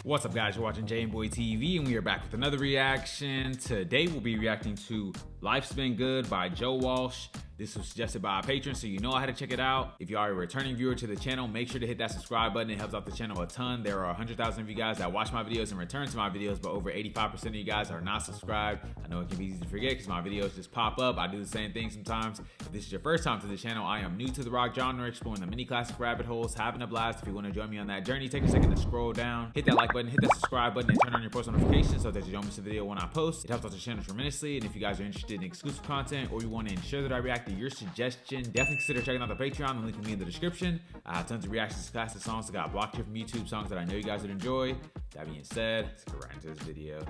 What's up, guys? You're watching jmboytv, and we are back with another reaction. Today we'll be reacting to Life's Been Good by Walsh. This was suggested by a patron, so you know I had to check it out. If you are a returning viewer to the channel, make sure to hit that subscribe button. It helps out the channel a ton. There are 100,000 of you guys that watch my videos and return to my videos, but over 85% of you guys are not subscribed. I know it can be easy to forget because my videos just pop up. I do the same thing sometimes. If this is your first time to the channel, I am new to the rock genre, exploring the mini classic rabbit holes, having a blast. If you want to join me on that journey, take a second to scroll down, hit that like button, hit that subscribe button, and turn on your post notifications so that you don't miss a video when I post. It helps out the channel tremendously, and if you guys are interested in exclusive content or you want to ensure that I react to your suggestion, definitely consider checking out the Patreon. The link will be in the description. I have tons of reactions to classic songs that got blocked here from YouTube, songs that I know you guys would enjoy. That being said, let's get right into this video.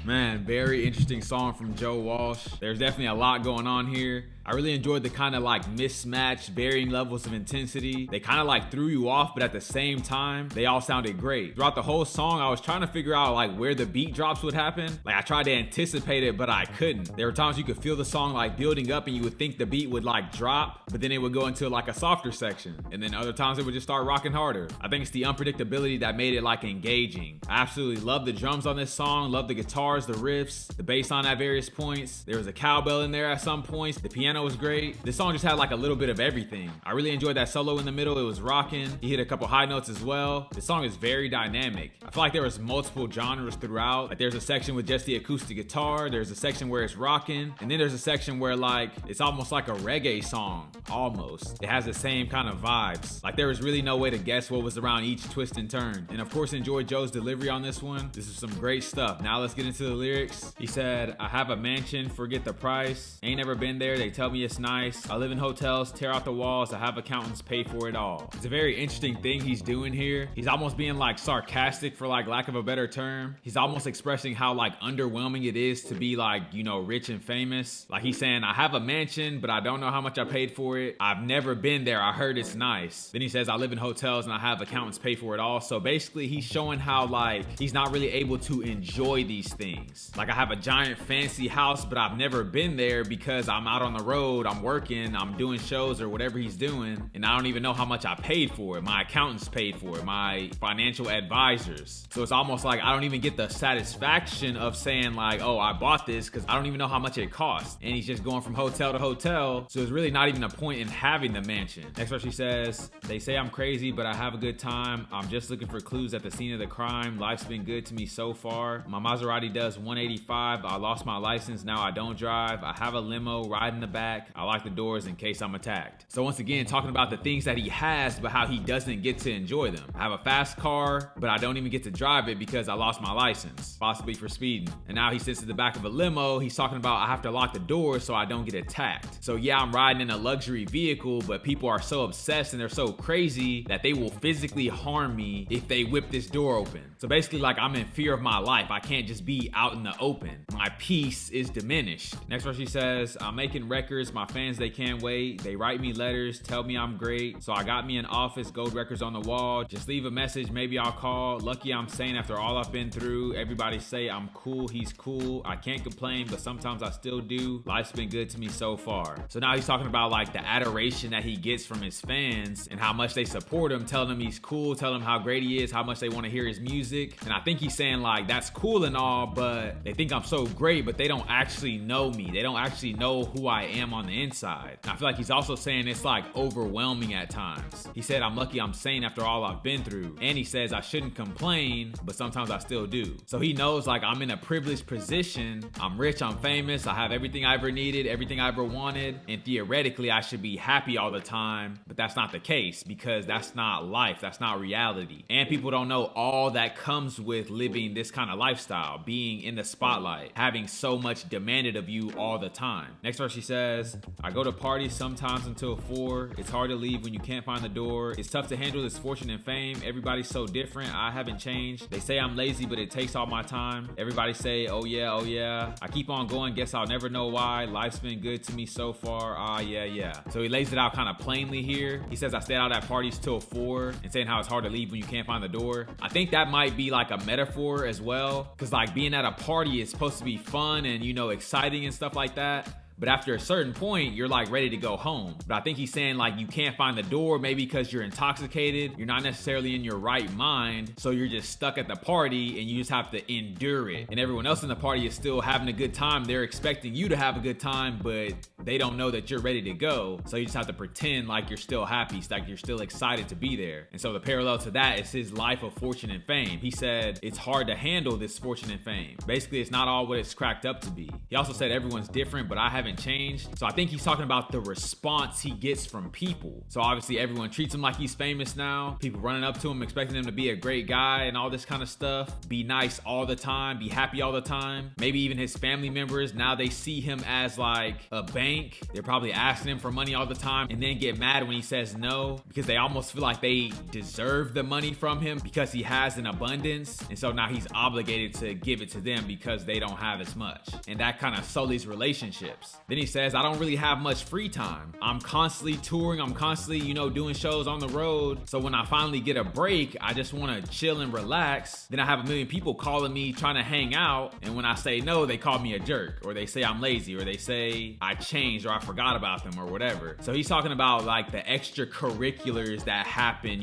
Man, very interesting song from Joe Walsh. There's definitely a lot going on here. I really enjoyed the kind of like mismatched, varying levels of intensity. They kind of like threw you off, but at the same time, they all sounded great. Throughout the whole song, I was trying to figure out like where the beat drops would happen. Like I tried to anticipate it, but I couldn't. There were times you could feel the song like building up and you would think the beat would like drop, but then it would go into like a softer section. And then other times it would just start rocking harder. I think it's the unpredictability that made it like engaging. I absolutely love the drums on this song, love the guitars, the riffs, the bass line at various points. There was a cowbell in there at some points. The piano was great. This song just had like a little bit of everything. I really enjoyed that solo in the middle. It was rocking. He hit a couple high notes as well. This song is very dynamic. I feel like there was multiple genres throughout. Like there's a section with just the acoustic guitar. There's a section where it's rocking. And then there's a section where like, it's almost like a reggae song, almost. It has the same kind of vibes. Like there was really no way to guess what was around each twist and turn. And of course, enjoyed Joe's delivery on this one. This is some great stuff. Now let's get into the lyrics. He said, I have a mansion, forget the price. Ain't never been there, they tell me it's nice. I live in hotels, tear out the walls. I have accountants pay for it all. It's a very interesting thing he's doing here. He's almost being like sarcastic for like lack of a better term. He's almost expressing how like underwhelming it is to be like, you know, rich and famous. Like he's saying, I have a mansion, but I don't know how much I paid for it. I've never been there. I heard it's nice. Then he says, I live in hotels and I have accountants pay for it all. So basically he's showing how like he's not really able to enjoy these things. Like I have a giant fancy house, but I've never been there because I'm out on the road, I'm working, I'm doing shows or whatever he's doing, and I don't even know how much I paid for it. My accountants paid for it, my financial advisors. So it's almost like I don't even get the satisfaction of saying like, oh, I bought this because I don't even know how much it cost. And he's just going from hotel to hotel. So it's really not even a point in having the mansion. Next verse she says, they say I'm crazy, but I have a good time. I'm just looking for clues at the scene of the crime. Life's been good to me so far. My Maserati does 185. I lost my license, now I don't drive. I have a limo, ride in the back. I lock the doors in case I'm attacked. So once again, talking about the things that he has, but how he doesn't get to enjoy them. I have a fast car, but I don't even get to drive it because I lost my license, possibly for speeding. And now he sits in the back of a limo. He's talking about I have to lock the doors so I don't get attacked. So yeah, I'm riding in a luxury vehicle, but people are so obsessed and they're so crazy that they will physically harm me if they whip this door open. So basically like I'm in fear of my life. I can't just be out in the open. My peace is diminished. Next verse she says, I'm making records, my fans they can't wait. They write me letters, tell me I'm great. So I got me an office, gold records on the wall. Just leave a message, maybe I'll call. Lucky I'm sane after all I've been through. Everybody say I'm cool, he's cool. I can't complain, but sometimes I still do. Life's been good to me so far. So now he's talking about like the adoration that he gets from his fans and how much they support him, telling him he's cool, telling him how great he is, how much they want to hear his music. And I think he's saying like, that's cool and all, but they think I'm so great, but they don't actually know me. They don't actually know who I am on the inside. And I feel like he's also saying it's like overwhelming at times. He said, I'm lucky I'm sane after all I've been through. And he says I shouldn't complain, but sometimes I still do. So he knows like I'm in a privileged position. I'm rich, I'm famous, I have everything I ever needed, everything I ever wanted. And theoretically I should be happy all the time, but that's not the case because that's not life, that's not reality. And people don't know all that comes with living this kind of lifestyle, being in the spotlight, having so much demanded of you all the time. Next verse she says, I go to parties sometimes until 4. It's hard to leave when you can't find the door. It's tough to handle this fortune and fame. Everybody's so different, I haven't changed. They say I'm lazy, but it takes all my time. Everybody say, oh yeah, oh yeah. I keep on going, guess I'll never know why. Life's been good to me so far, ah yeah, yeah. So he lays it out kind of plainly here. He says I stayed out at parties till 4 and saying how it's hard to leave when you can't find the door. I think that might be like a metaphor as well, because like being at a party is supposed to be fun and, you know, exciting and stuff like that. But after a certain point, you're like ready to go home. But I think he's saying like you can't find the door, maybe because you're intoxicated. You're not necessarily in your right mind. So you're just stuck at the party and you just have to endure it. And everyone else in the party is still having a good time. They're expecting you to have a good time, but they don't know that you're ready to go. So you just have to pretend like you're still happy, like you're still excited to be there. And so the parallel to that is his life of fortune and fame. He said it's hard to handle this fortune and fame. Basically, it's not all what it's cracked up to be. He also said everyone's different, but I haven't haven't changed. So I think he's talking about the response he gets from people. So obviously everyone treats him like he's famous now. People running up to him, expecting him to be a great guy and all this kind of stuff. Be nice all the time, be happy all the time. Maybe even his family members, now they see him as like a bank. They're probably asking him for money all the time and then get mad when he says no, because they almost feel like they deserve the money from him because he has an abundance. And so now he's obligated to give it to them because they don't have as much. And that kind of sullies relationships. Then he says, I don't really have much free time. I'm constantly touring. I'm constantly, doing shows on the road. So when I finally get a break, I just want to chill and relax. Then I have a million people calling me trying to hang out. And when I say no, they call me a jerk, or they say I'm lazy, or they say I changed, or I forgot about them, or whatever. So he's talking about like the extracurriculars that happen,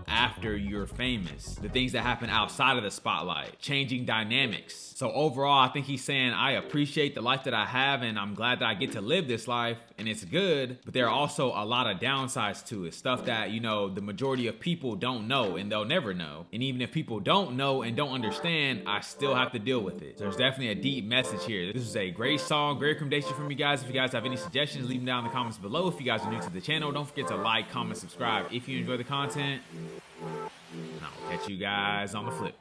after you're famous. The things that happen outside of the spotlight, changing dynamics. So overall, I think he's saying, I appreciate the life that I have and I'm glad that I get to live this life and it's good, but there are also a lot of downsides to it. Stuff that, the majority of people don't know and they'll never know. And even if people don't know and don't understand, I still have to deal with it. So there's definitely a deep message here. This is a great song, great recommendation from you guys. If you guys have any suggestions, leave them down in the comments below. If you guys are new to the channel, don't forget to like, comment, subscribe if you enjoy the content. And I'll catch you guys on the flip.